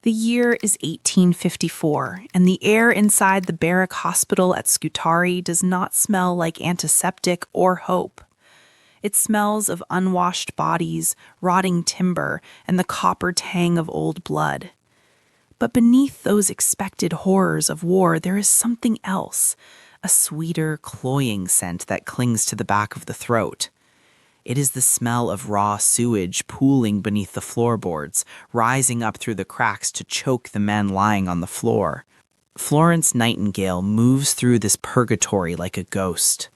The year is 1854, and the air inside the barrack hospital at Scutari does not smell like antiseptic or hope. It smells of unwashed bodies, rotting timber, and the copper tang of old blood. But beneath those expected horrors of war, there is something else, a sweeter, cloying scent that clings to the back of the throat. It is the smell of raw sewage pooling beneath the floorboards, rising up through the cracks to choke the men lying on the floor. Florence Nightingale moves through this purgatory like a ghost.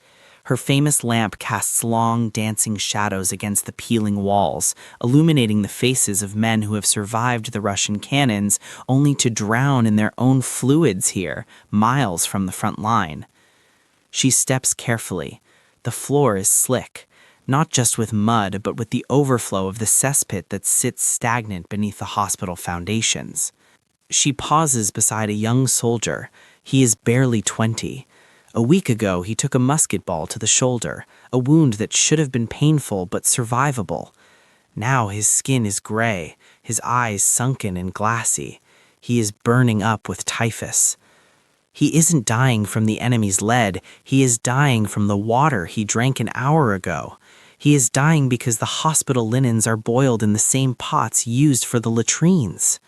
Her famous lamp casts long, dancing shadows against the peeling walls, illuminating the faces of men who have survived the Russian cannons only to drown in their own fluids here, miles from the front line. She steps carefully. The floor is slick, not just with mud, but with the overflow of the cesspit that sits stagnant beneath the hospital foundations. She pauses beside a young soldier. He is barely 20. A week ago, he took a musket ball to the shoulder, a wound that should have been painful but survivable. Now his skin is gray, his eyes sunken and glassy. He is burning up with typhus. He isn't dying from the enemy's lead, he is dying from the water he drank an hour ago. He is dying because the hospital linens are boiled in the same pots used for the latrines.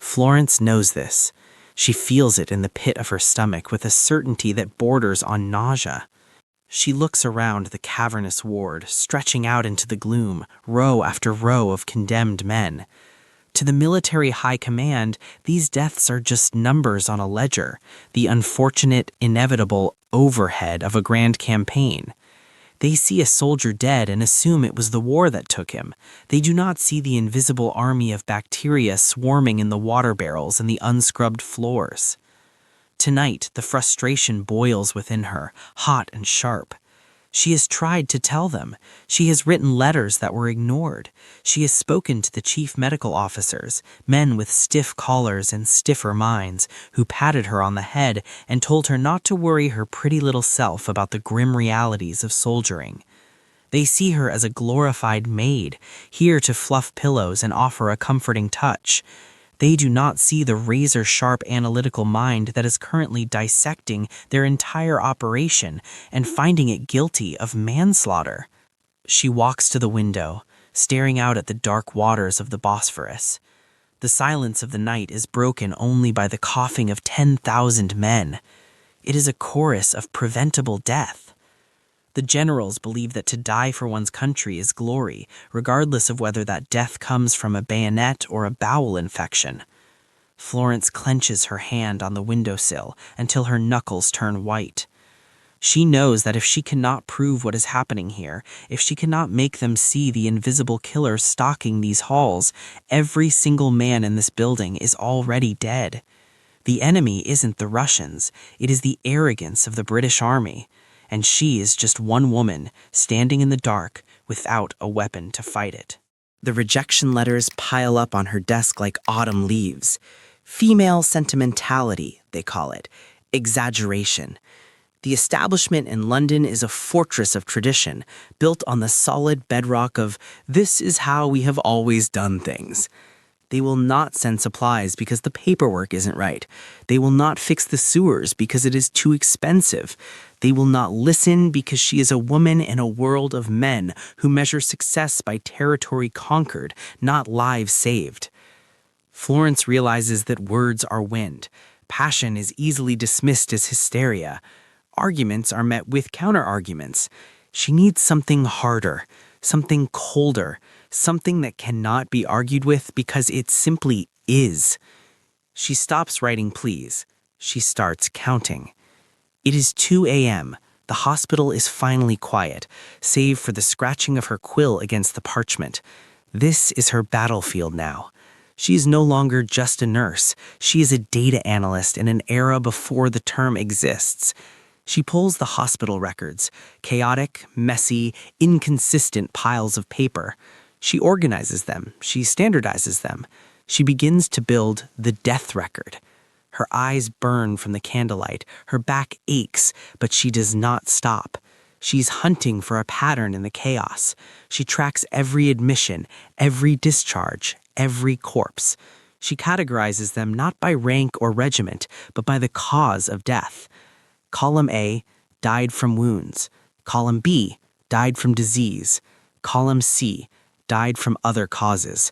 Florence knows this. She feels it in the pit of her stomach with a certainty that borders on nausea. She looks around the cavernous ward, stretching out into the gloom, row after row of condemned men. To the military high command, these deaths are just numbers on a ledger, the unfortunate, inevitable overhead of a grand campaign. They see a soldier dead and assume it was the war that took him. They do not see the invisible army of bacteria swarming in the water barrels and the unscrubbed floors. Tonight, the frustration boils within her, hot and sharp. She has tried to tell them. She has written letters that were ignored. She has spoken to the chief medical officers, men with stiff collars and stiffer minds, who patted her on the head and told her not to worry her pretty little self about the grim realities of soldiering. They see her as a glorified maid, here to fluff pillows and offer a comforting touch. They do not see the razor-sharp analytical mind that is currently dissecting their entire operation and finding it guilty of manslaughter. She walks to the window, staring out at the dark waters of the Bosphorus. The silence of the night is broken only by the coughing of 10,000 men. It is a chorus of preventable death. The generals believe that to die for one's country is glory, regardless of whether that death comes from a bayonet or a bowel infection. Florence clenches her hand on the windowsill until her knuckles turn white. She knows that if she cannot prove what is happening here, if she cannot make them see the invisible killer stalking these halls, every single man in this building is already dead. The enemy isn't the Russians, it is the arrogance of the British Army. And she is just one woman, standing in the dark, without a weapon to fight it. The rejection letters pile up on her desk like autumn leaves. Female sentimentality, they call it. Exaggeration. The establishment in London is a fortress of tradition, built on the solid bedrock of, "This is how we have always done things." They will not send supplies because the paperwork isn't right. They will not fix the sewers because it is too expensive. They will not listen because she is a woman in a world of men who measure success by territory conquered, not lives saved. Florence realizes that words are wind. Passion is easily dismissed as hysteria. Arguments are met with counter-arguments. She needs something harder, something colder, something that cannot be argued with because it simply is. She stops writing pleas. She starts counting. It is 2 a.m. The hospital is finally quiet, save for the scratching of her quill against the parchment. This is her battlefield now. She is no longer just a nurse. She is a data analyst in an era before the term exists. She pulls the hospital records, chaotic, messy, inconsistent piles of paper. She organizes them. She standardizes them. She begins to build the death record. Her eyes burn from the candlelight. Her back aches, but she does not stop. She's hunting for a pattern in the chaos. She tracks every admission, every discharge, every corpse. She categorizes them not by rank or regiment, but by the cause of death. Column A, died from wounds. Column B, died from disease. Column C, died from other causes.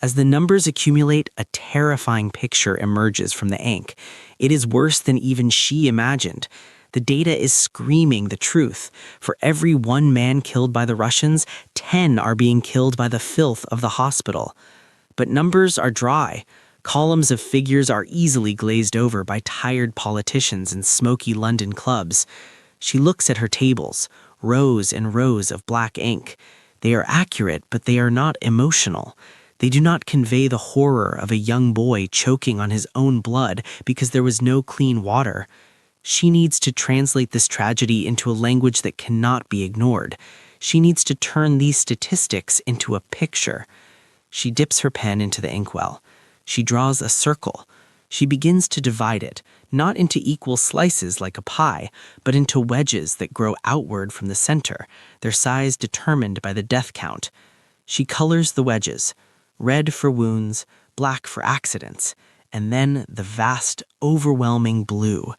As the numbers accumulate, a terrifying picture emerges from the ink. It is worse than even she imagined. The data is screaming the truth. For every one man killed by the Russians, 10 are being killed by the filth of the hospital. But numbers are dry. Columns of figures are easily glazed over by tired politicians in smoky London clubs. She looks at her tables, rows and rows of black ink. They are accurate, but they are not emotional. They do not convey the horror of a young boy choking on his own blood because there was no clean water. She needs to translate this tragedy into a language that cannot be ignored. She needs to turn these statistics into a picture. She dips her pen into the inkwell. She draws a circle. She begins to divide it, not into equal slices like a pie, but into wedges that grow outward from the center, their size determined by the death count. She colors the wedges, red for wounds, black for accidents, and then the vast, overwhelming blue,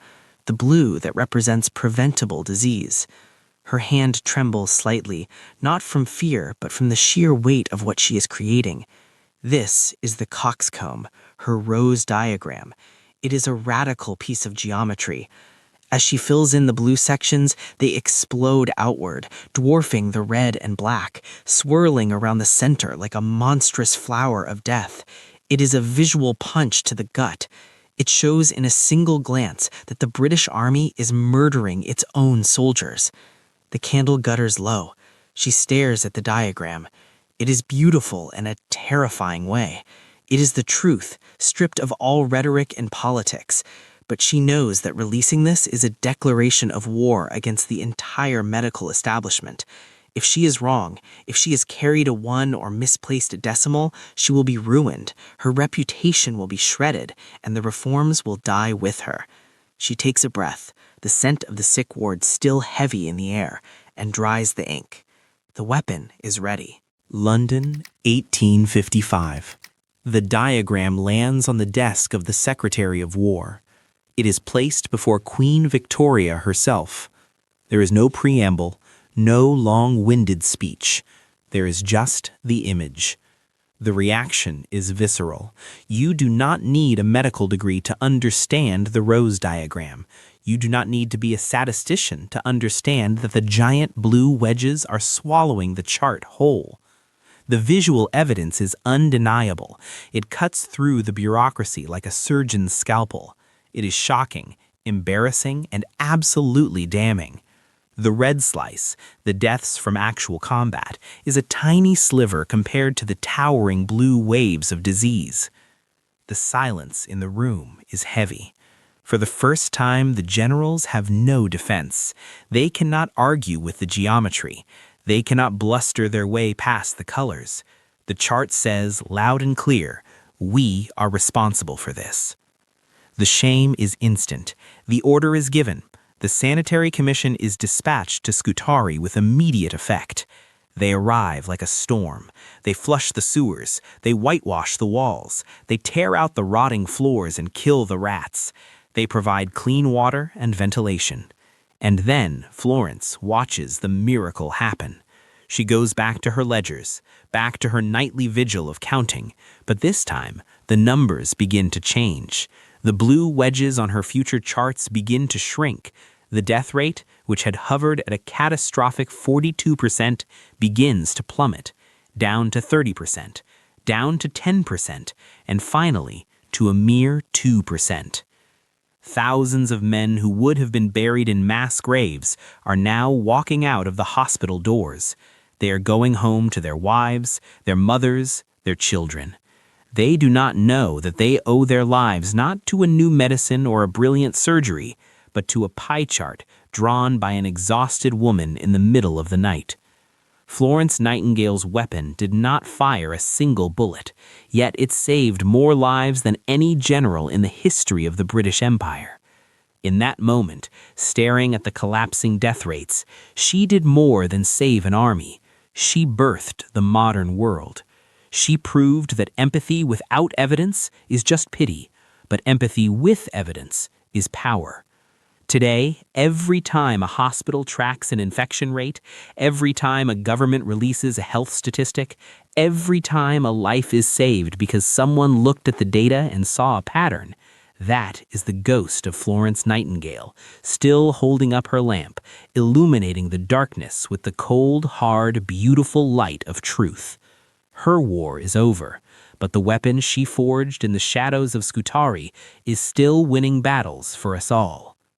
the blue that represents preventable disease. Her hand trembles slightly, not from fear, but from the sheer weight of what she is creating. This is the coxcomb, her rose diagram. It is a radical piece of geometry. As she fills in the blue sections, they explode outward, dwarfing the red and black, swirling around the center like a monstrous flower of death. It is a visual punch to the gut. It shows in a single glance that the British Army is murdering its own soldiers. The candle gutters low. She stares at the diagram. It is beautiful in a terrifying way. It is the truth, stripped of all rhetoric and politics. But she knows that releasing this is a declaration of war against the entire medical establishment. If she is wrong, if she has carried a one or misplaced a decimal, she will be ruined, her reputation will be shredded, and the reforms will die with her. She takes a breath, the scent of the sick ward still heavy in the air, and dries the ink. The weapon is ready. London, 1855. The diagram lands on the desk of the Secretary of War. It is placed before Queen Victoria herself. There is no preamble, no long-winded speech. There is just the image. The reaction is visceral. You do not need a medical degree to understand the rose diagram. You do not need to be a statistician to understand that the giant blue wedges are swallowing the chart whole. The visual evidence is undeniable. It cuts through the bureaucracy like a surgeon's scalpel. It is shocking, embarrassing, and absolutely damning. The red slice, the deaths from actual combat, is a tiny sliver compared to the towering blue waves of disease. The silence in the room is heavy. For the first time, the generals have no defense. They cannot argue with the geometry. They cannot bluster their way past the colors. The chart says, loud and clear, we are responsible for this. The shame is instant. The order is given. The Sanitary Commission is dispatched to Scutari with immediate effect. They arrive like a storm. They flush the sewers. They whitewash the walls. They tear out the rotting floors and kill the rats. They provide clean water and ventilation. And then Florence watches the miracle happen. She goes back to her ledgers, back to her nightly vigil of counting, but this time the numbers begin to change. The blue wedges on her future charts begin to shrink. The death rate, which had hovered at a catastrophic 42%, begins to plummet, down to 30%, down to 10%, and finally to a mere 2%. Thousands of men who would have been buried in mass graves are now walking out of the hospital doors. They are going home to their wives, their mothers, their children. They do not know that they owe their lives not to a new medicine or a brilliant surgery, but to a pie chart drawn by an exhausted woman in the middle of the night. Florence Nightingale's weapon did not fire a single bullet, yet it saved more lives than any general in the history of the British Empire. In that moment, staring at the collapsing death rates, she did more than save an army. She birthed the modern world. She proved that empathy without evidence is just pity, but empathy with evidence is power. Today, every time a hospital tracks an infection rate, every time a government releases a health statistic, every time a life is saved because someone looked at the data and saw a pattern, that is the ghost of Florence Nightingale, still holding up her lamp, illuminating the darkness with the cold, hard, beautiful light of truth. Her war is over, but the weapon she forged in the shadows of Scutari is still winning battles for us all.